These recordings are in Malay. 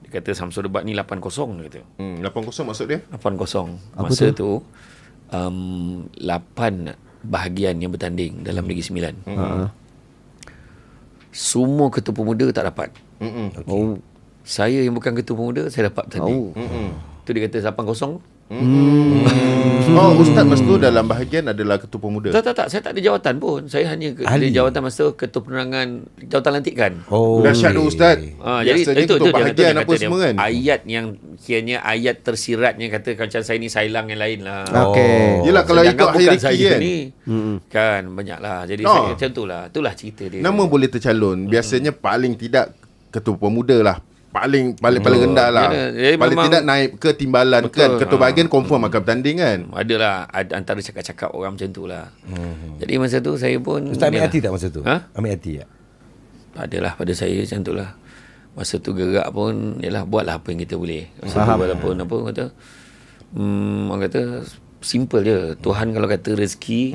Dia kata Samsul Debat ni 8-0 dia kata. 8-0 maksud dia? 8-0. Masa tu 8 bahagian yang bertanding dalam Liga 9. Semua ketua pemuda tak dapat. Oh. Saya yang bukan ketua pemuda, saya dapat bertanding. Tu dia kata 8-0. Oh, Ustaz masa tu dalam bahagian adalah ketua pemuda. Tak, saya tak ada jawatan pun. Saya hanya ada jawatan masa tu ketua penerangan jawatan lantikan. Oh. Dahsyat tu Ustaz. Jadi Biasanya itu ketua dia bahagian kata apa semua kan. ayat yang kiranya ayat tersiratnya kata macam saya ni sailang yang lain lah. Okey. Yelah kalau Sedangkan ikut bukan hierarki saya kan. ni, kan banyak lah. Jadi saya macam itulah cerita dia. Nama boleh tercalon. Biasanya paling tidak ketua pemuda lah. Paling rendah lah. Jadi paling memang, tidak naik ke timbalan kan. Ketua bahagian confirm akan bertanding kan. Adalah antara cakap-cakap orang macam tu lah. Jadi masa tu saya pun Ustaz ambil hati tak masa tu? Ambil hati tak? Adalah pada saya macam tu lah. Masa tu gerak pun yalah buatlah apa yang kita boleh. Masa tu walaupun apa kata orang kata simple je. Tuhan kalau kata rezeki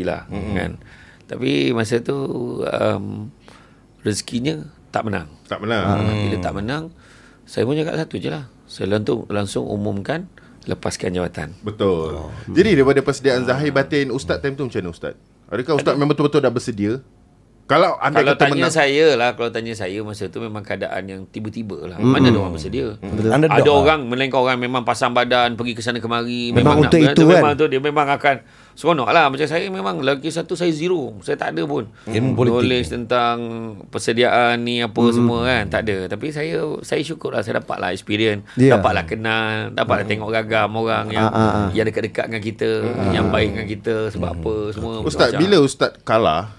lah kan. Tapi masa tu rezekinya tak menang. Bila tak menang, saya pun cakap satu je lah. Saya langsung umumkan lepaskan jawatan. Betul. Jadi daripada persediaan zahir batin Ustaz time tu macam mana Ustaz? Adakah Ustaz memang betul-betul dah bersedia? Kalau tanya saya masa tu memang keadaan yang tiba-tiba lah. Mana ada orang bersedia. Ada orang melainkan orang memang pasang badan pergi ke sana kemari, memang untuk nak, itu kan. Memang tu dia memang akan seronok lah. Macam saya memang lagi satu saya zero. Saya tak ada pun knowledge tentang persediaan ni apa semua kan. Tak ada. Tapi saya syukur lah saya dapat lah experience, dapatlah kenal, dapatlah tengok ragam orang yang dekat-dekat dengan kita, yang baik dengan kita sebab apa semua. Ustaz, bila Ustaz kalah,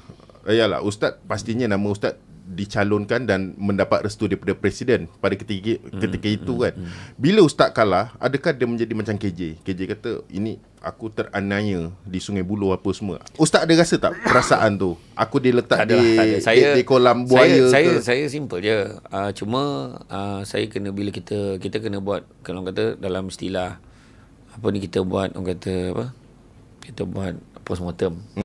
yalah, Ustaz pastinya nama Ustaz dicalonkan dan mendapat restu daripada Presiden pada ketika itu kan. Bila Ustaz kalah, adakah dia menjadi macam KJ? KJ kata, ini aku teraniaya di Sungai Buloh apa semua. Ustaz ada rasa tak perasaan tu? Aku diletak di kolam buaya Saya simple je. Cuma saya kena bila kita kena buat, kalau kata dalam istilah apa ni, kita buat orang kata apa? Kita buat postmortem.